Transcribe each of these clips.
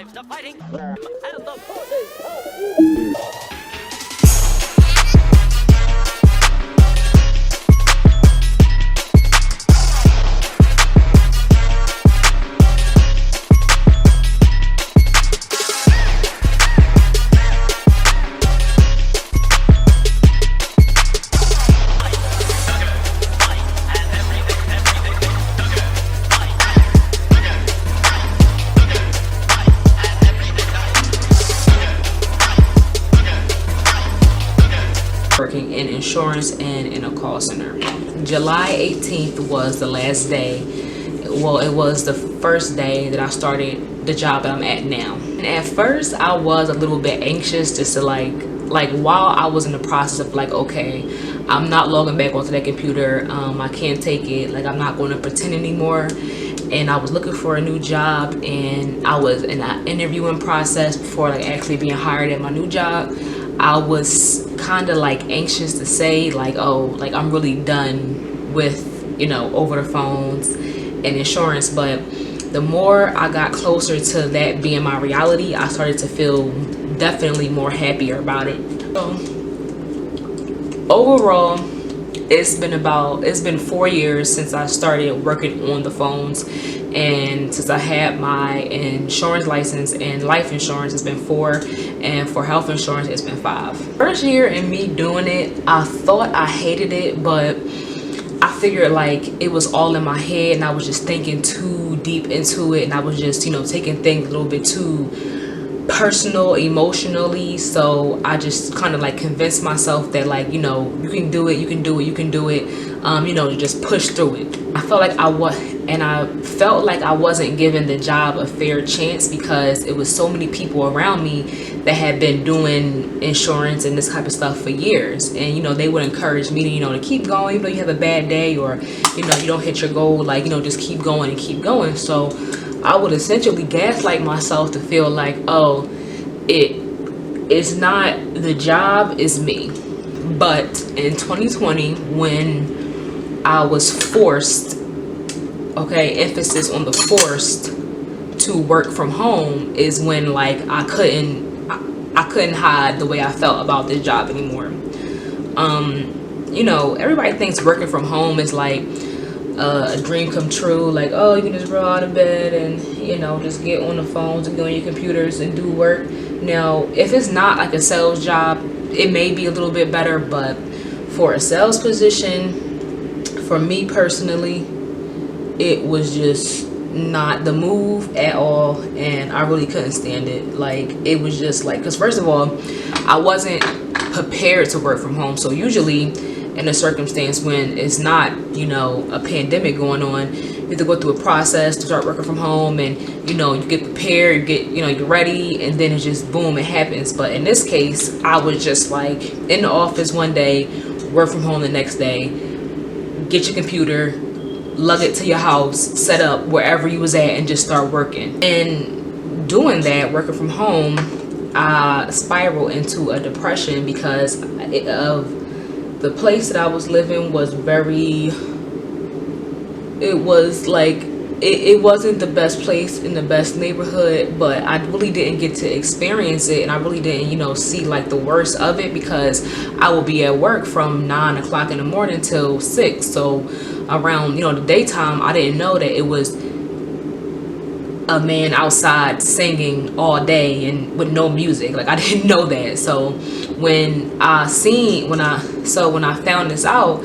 lives to fighting and the forces of working in insurance and in a call center. July 18th was the last day. Well, it was the first day that I started the job that I'm at now. And at first I was a little bit anxious just to like while I was in the process of like, okay, I'm not logging back onto that computer. I can't take it. Like, I'm not going to pretend anymore. And I was looking for a new job, and I was in an interviewing process before like actually being hired at my new job. I was kind of like anxious to say like, oh, like I'm really done with, you know, over the phones and insurance. But the more I got closer to that being my reality, I started to feel definitely more happier about it. So overall, it's been 4 years since I started working on the phones, and since I had my insurance license and life insurance, it's been 4, and for health insurance it's been 5. First year in me doing it, I thought I hated it, but I figured like it was all in my head and I was just thinking too deep into it, and I was just, you know, taking things a little bit too personal emotionally. So I just kind of like convinced myself that like, you know, you can do it, you can do it, you can do it, you know, just push through it. I felt like I wasn't given the job a fair chance because it was so many people around me that had been doing insurance and this type of stuff for years, and you know, they would encourage me to, you know, to keep going even though you have a bad day, or you know, you don't hit your goal, like, you know, just keep going and keep going. So I would essentially gaslight myself to feel like, oh, it's not the job, it's me. But in 2020, when I was forced, okay, emphasis on the forced, to work from home, is when like I couldn't hide the way I felt about this job anymore. You know, everybody thinks working from home is like a dream come true, like, oh, you can just roll out of bed and, you know, just get on the phones and go on your computers and do work. Now, if it's not like a sales job, it may be a little bit better, but for a sales position, for me personally, it was just not the move at all, and I really couldn't stand it. Like, it was just like, because first of all, I wasn't prepared to work from home. So usually in a circumstance when it's not, you know, a pandemic going on, you have to go through a process to start working from home, and you know, you get prepared, you get, you know, you're ready, and then it's just boom, it happens. But in this case, I was just like in the office one day, work from home the next day, get your computer, lug it to your house, set up wherever you was at, and just start working. And doing that, working from home, I spiraled into a depression because of the place that I was living was very, it was like, it wasn't the best place in the best neighborhood, but I really didn't get to experience it, and I really didn't, you know, see like the worst of it, because I would be at work from 9 o'clock in the morning till 6. So around, you know, the daytime, I didn't know that it was a man outside singing all day and with no music. Like, I didn't know that. So when I found this out,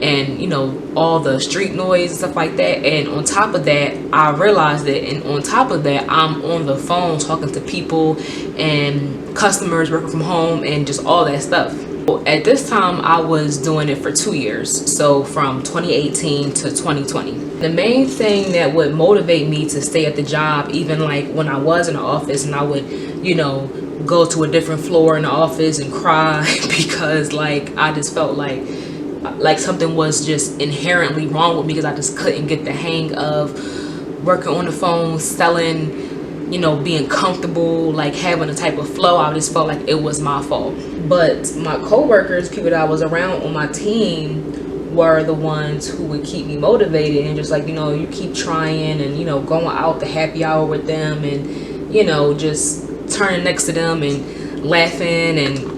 and you know, all the street noise and stuff like that, and on top of that, I realized it, and on top of that, I'm on the phone talking to people and customers working from home and just all that stuff. At this time, I was doing it for 2 years, so from 2018 to 2020. The main thing that would motivate me to stay at the job, even like when I was in the office and I would, you know, go to a different floor in the office and cry because like I just felt like something was just inherently wrong with me, because I just couldn't get the hang of working on the phone, selling, you know, being comfortable, like having a type of flow. I just felt like it was my fault. But my coworkers, people that I was around on my team, were the ones who would keep me motivated and just like, you know, you keep trying, and you know, going out to happy hour with them, and just turning next to them and laughing and,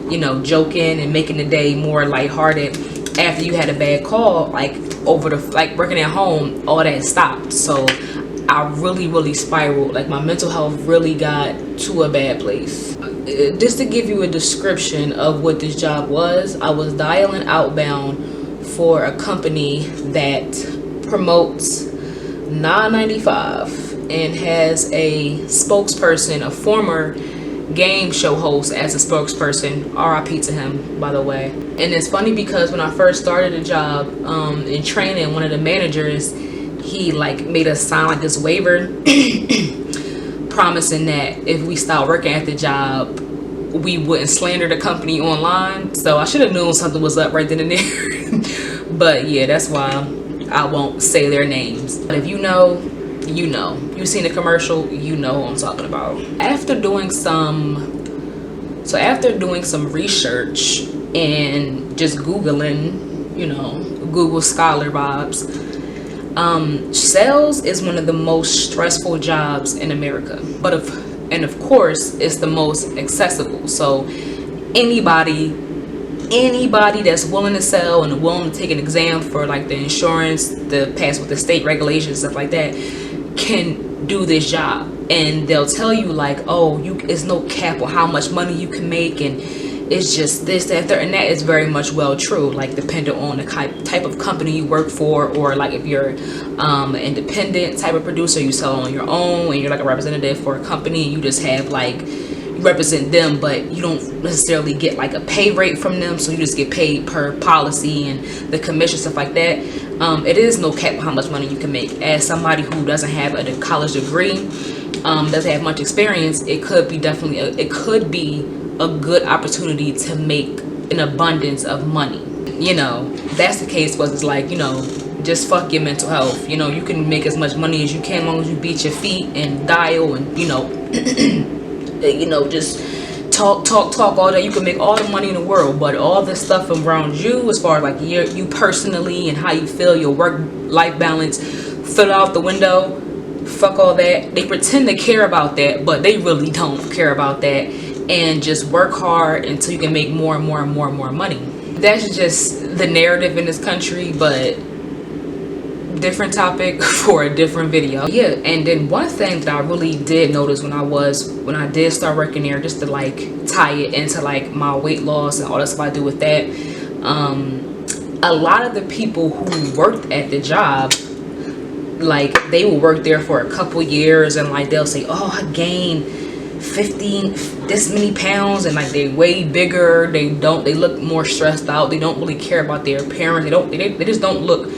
joking and making the day more lighthearted. After you had a bad call, like over the, like working at home, all that stopped. So I really spiraled. Like my mental health really got to a bad place. Just to give you a description of what this job was, I was dialing outbound for a company that promotes $9.95 and has a spokesperson, a former game show host as a spokesperson. RIP to him, by the way. And it's funny because when I first started the job in training, one of the managers, he like made us sign like this waiver promising that if we stopped working at the job, we wouldn't slander the company online. So I should have known something was up right then and there. But yeah, that's why I won't say their names. But if you know, you know. You've seen the commercial, you know who I'm talking about. After doing some research and just Googling, Google Scholar vibes, sales is one of the most stressful jobs in America. And of course, it's the most accessible. So anybody that's willing to sell and willing to take an exam for like the insurance, the pass with the state regulations, stuff like that, can do this job. And they'll tell you like, oh, it's no cap on how much money you can make, and it's just this, that, third, and that is very much well true. Like depending on the type of company you work for, or like if you're an independent type of producer, you sell on your own and you're like a representative for a company, and you just have like, you represent them, but you don't necessarily get like a pay rate from them, so you just get paid per policy and the commission, stuff like that. It is no cap on how much money you can make. As somebody who doesn't have a college degree, doesn't have much experience, it could be a good opportunity to make an abundance of money. That's the case, was it's like, just fuck your mental health. You can make as much money as you can, as long as you beat your feet and dial and just talk all day. You can make all the money in the world, but all the stuff around you, as far as like you personally and how you feel, your work-life balance, throw it out the window. Fuck all that. They pretend to care about that, but they really don't care about that. And just work hard until you can make more and more and more and more money. That's just the narrative in this country, but different topic for a different video. Yeah, and then one thing that I really did notice when I did start working there, just to like tie it into like my weight loss and all the stuff I do with that, a lot of the people who worked at the job, like they will work there for a couple years and like they'll say, oh, I gained 15 this many pounds, and like they way bigger, they look more stressed out, they don't really care about their appearance, they just don't look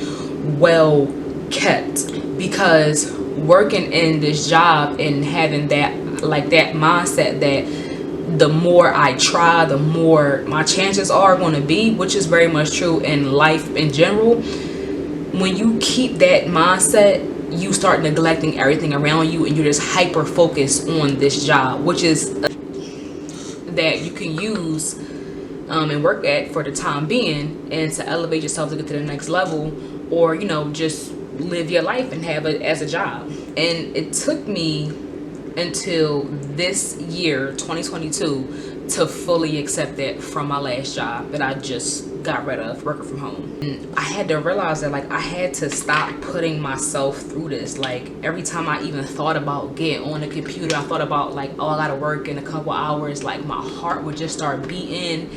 well kept. Because working in this job and having that mindset that the more I try, the more my chances are going to be, which is very much true in life in general. When you keep that mindset, you start neglecting everything around you, and you're just hyper focused on this job, which is that you can use and work at for the time being, and to elevate yourself to get to the next level, or just live your life and have it as a job. And it took me until this year 2022 to fully accept that from my last job that I just got rid of, working from home. And I had to realize that like I had to stop putting myself through this. Like every time I even thought about getting on the computer, I thought about like, oh, I gotta work in a couple hours, like my heart would just start beating,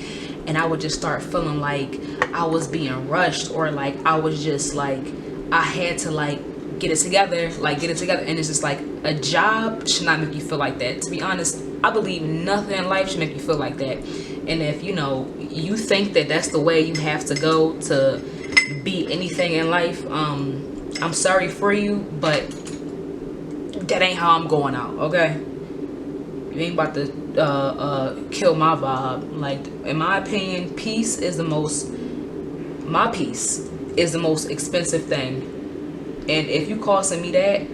and I would just start feeling like I was being rushed, or like I was just like, I had to like get it together. And it's just like, a job should not make you feel like that. To be honest, I believe nothing in life should make you feel like that. And if you think that that's the way you have to go to be anything in life, I'm sorry for you, but that ain't how I'm going out, okay? You ain't about to kill my vibe. Like, in my opinion, my peace is the most expensive thing. And if you costing me that,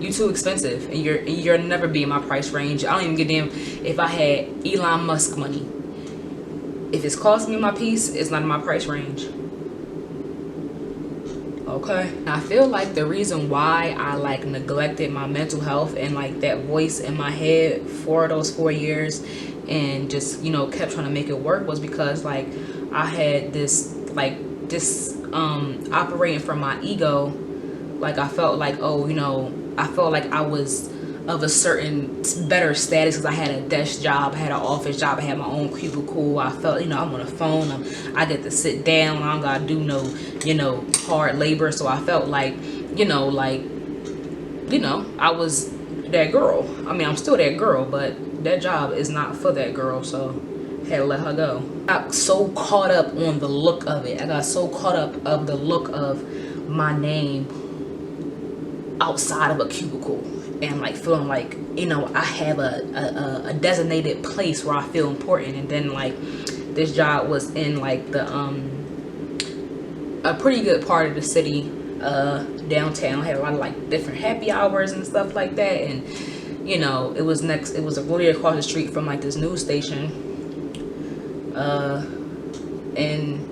you too expensive, and you're never be in my price range. I don't even give a damn if I had Elon Musk money. If it's costing me my peace, it's not in my price range. Okay. I feel like the reason why I like neglected my mental health and like that voice in my head for those 4 years and just, kept trying to make it work was because like I had this operating from my ego. Like I felt like, I felt like I was of a certain better status because I had a desk job, I had an office job, I had my own cubicle. I felt, I'm on the phone, I get to sit down, I don't gotta do no, hard labor. So I felt like, I was that girl. I mean, I'm still that girl, but that job is not for that girl, so had to let her go. I got so caught up on the look of it. I got so caught up of the look of my name outside of a cubicle and like feeling like I have a designated place where I feel important. And then like this job was in like the a pretty good part of the city, downtown, had a lot of like different happy hours and stuff like that. And it was really across the street from like this news station in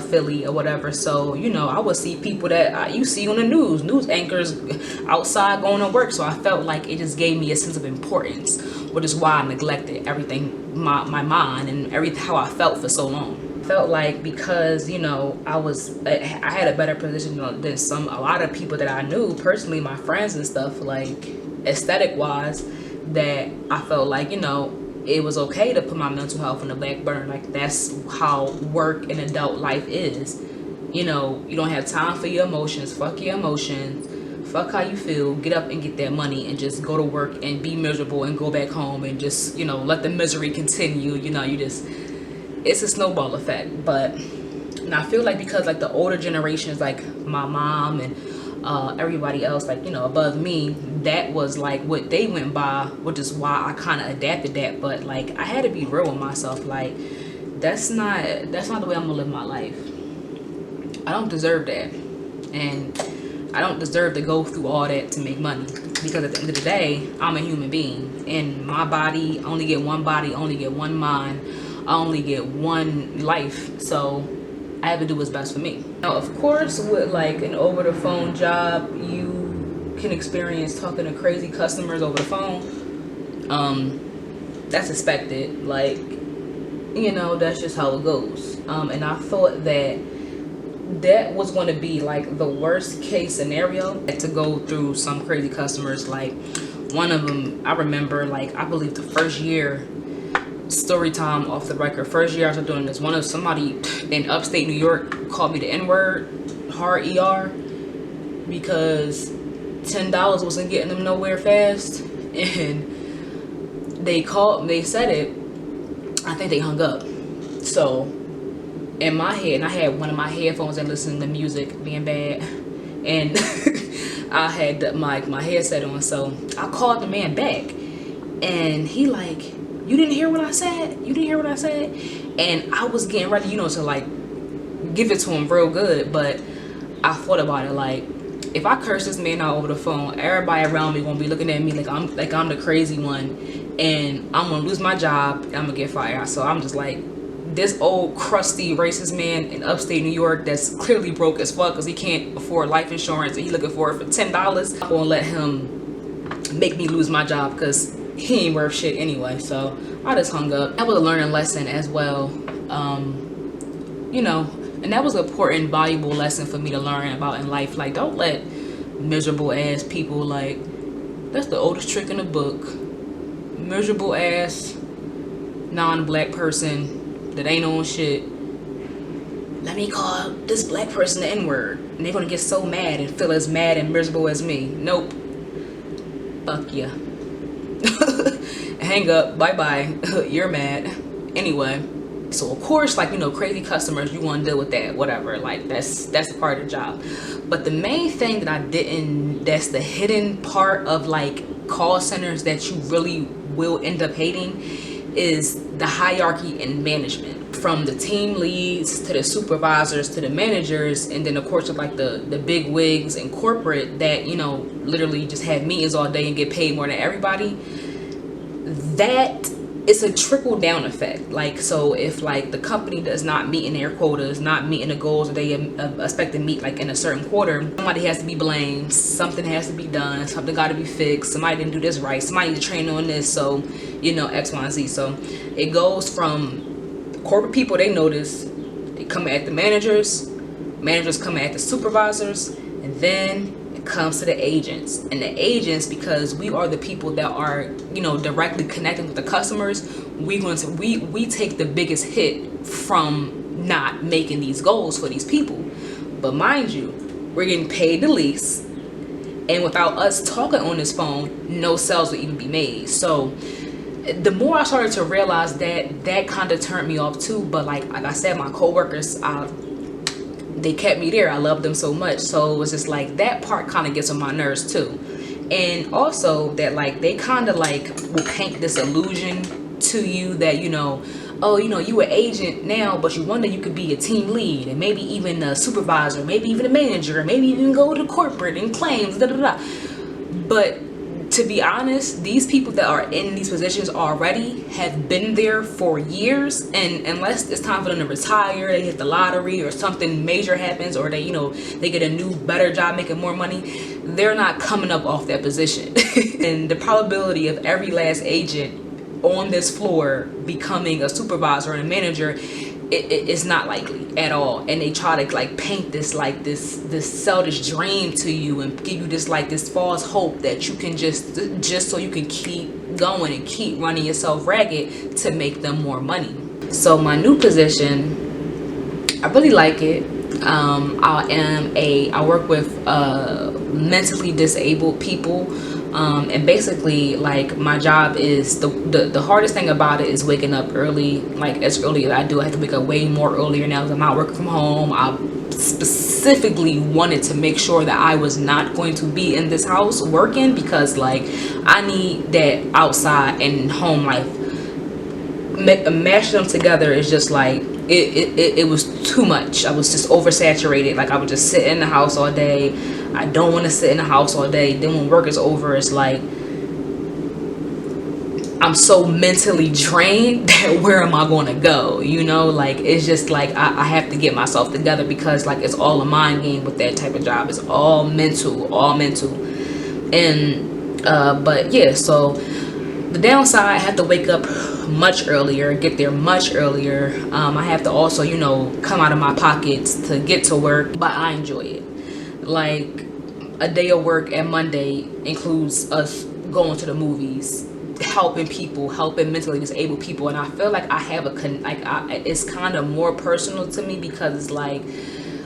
Philly or whatever. So I would see people that you see on the news anchors outside going to work. So I felt like it just gave me a sense of importance, which is why I neglected everything, my mind and everything, how I felt for so long. Felt like because I had a better position than a lot of people that I knew personally, my friends and stuff, like aesthetic wise, that I felt like it was okay to put my mental health on the back burner. Like that's how work and adult life is. You don't have time for your emotions. Fuck your emotions. Fuck how you feel. Get up and get that money and just go to work and be miserable and go back home and just let the misery continue. It's a snowball effect. But and I feel like because like the older generations, like my mom and everybody else, like above me, that was like what they went by, which is why I kind of adapted that. But like I had to be real with myself, like that's not the way I'm gonna live my life. I don't deserve that, and I don't deserve to go through all that to make money, because at the end of the day, I'm a human being, and my body, I only get one body, I only get one mind, I only get one life. So I have to do what's best for me. Now, of course, with like an over the phone job, you can experience talking to crazy customers over the phone. That's expected. Like, that's just how it goes. And I thought that was going to be like the worst case scenario, to go through some crazy customers. Like one of them, I remember, like I believe the first year, Storytime off the record, first year I was doing this, somebody in upstate New York called me the N-word, hard ER, because $10 wasn't getting them nowhere fast. And they said it, I think they hung up. So in my head, and I had one of my headphones and listening to music being bad, and I had my headset on, so I called the man back, and he like, you didn't hear what I said? You didn't hear what I said? And I was getting ready, to like give it to him real good. But I thought about it, like, if I curse this man out over the phone, everybody around me gonna be looking at me like I'm the crazy one, and I'm gonna lose my job and I'm gonna get fired. So I'm just like, this old crusty racist man in upstate New York that's clearly broke as fuck because he can't afford life insurance and he looking for it for $10. I'm gonna let him make me lose my job because he ain't worth shit anyway. So I just hung up. That was a learning lesson as well, and that was an important, valuable lesson for me to learn about in life. Like, don't let miserable ass people, like, that's the oldest trick in the book, miserable ass non-black person that ain't on shit, let me call this black person the N-word, and they're gonna get so mad and feel as mad and miserable as me. Nope. Fuck ya. Hang up, bye bye. You're mad anyway. So of course, like, crazy customers, you want to deal with that, whatever, like that's a part of the job. But the main thing that that's the hidden part of like call centers that you really will end up hating, is the hierarchy and management, from the team leads to the supervisors to the managers, and then of course of like the big wigs in corporate that literally just have meetings all day and get paid more than everybody. That it's a trickle down effect. Like, so if like the company does not meet in their quotas, not meeting the goals that they expect to meet like in a certain quarter, somebody has to be blamed, something has to be done, something got to be fixed, somebody didn't do this right, somebody need to train on this, so you know, X, Y, and Z. So it goes from corporate people, they notice, they come at the managers come at the supervisors, and then it comes to the agents. And the agents, because we are the people that are, you know, directly connecting with the customers, we take the biggest hit from not making these goals for these people. But mind you, we're getting paid the least, and without us talking on this phone, no sales will even be made. So the more I started to realize that kind of turned me off too. But like I said, my coworkers, they kept me there. I love them so much. So it was just like that part kind of gets on my nerves too. And also that like they kind of like will paint this illusion to you that, you know, oh, you know, you an agent now, but you wonder you could be a team lead and maybe even a supervisor, maybe even a manager, maybe even go to corporate and claims, da da da. But to be honest, these people that are in these positions already have been there for years, and unless it's time for them to retire, they hit the lottery or something major happens, or they, you know, they get a new better job making more money, they're not coming up off that position. And the probability of every last agent on this floor becoming a supervisor and a manager, it's not likely at all. And they try to like paint this like this selfish dream to you and give you this like this false hope that you can just so you can keep going and keep running yourself ragged to make them more money. So my new position, I really like it. I work with mentally disabled people. And basically, like, my job is the hardest thing about it is waking up early. Like, as early as I do, I have to wake up way more earlier now because I'm not working from home. I specifically wanted to make sure that I was not going to be in this house working, because like I need that outside and home life. Mash them together is just like it was too much. I was just oversaturated. Like, I would just sit in the house all day. I don't want to sit in the house all day. Then when work is over, it's like I'm so mentally drained that where am I going to go? You know, like, it's just like I have to get myself together, because like it's all a mind game with that type of job. It's all mental. And but yeah, so the downside, I have to wake up much earlier, get there much earlier. I have to also, you know, come out of my pockets to get to work, but I enjoy it. Like, a day of work at Monday includes us going to the movies, helping people, helping mentally disabled people, and I feel like I have it's kind of more personal to me, because it's like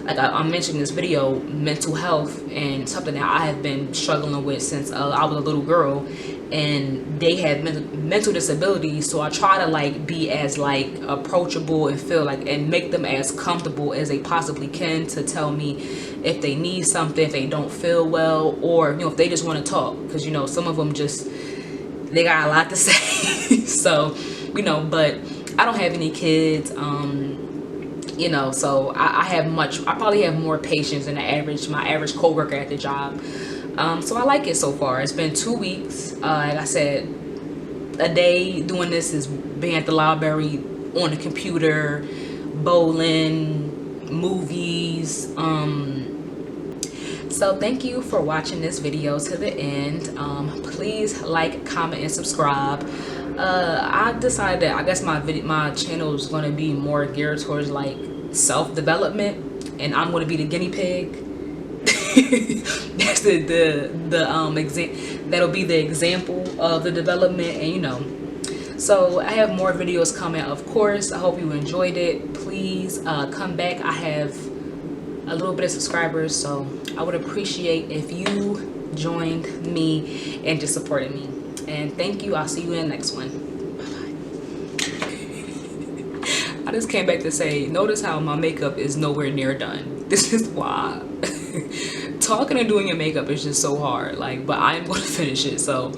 I mentioned in this video, mental health, and something that I have been struggling with since I was a little girl, and they have mental disabilities. So I try to like be as like approachable and feel like, and make them as comfortable as they possibly can to tell me if they need something, if they don't feel well, or, you know, if they just want to talk, because, you know, some of them just, they got a lot to say. So, you know, but I don't have any kids, you know, so I probably have more patience than my average coworker at the job. So I like it so far. It's been 2 weeks. Like I said, a day doing this is being at the library, on the computer, bowling, movies. So thank you for watching this video to the end. Please like, comment, and subscribe. I decided that I guess my channel is going to be more geared towards like self-development, and I'm going to be the guinea pig. That's that'll be the example of the development, and you know. So I have more videos coming, of course. I hope you enjoyed it. Please come back. I have a little bit of subscribers, so I would appreciate if you joined me and just supported me. And thank you. I'll see you in the next one. Bye-bye. I just came back to say, notice how my makeup is nowhere near done. This is why. Talking and doing your makeup is just so hard. Like, but I'm going to finish it, so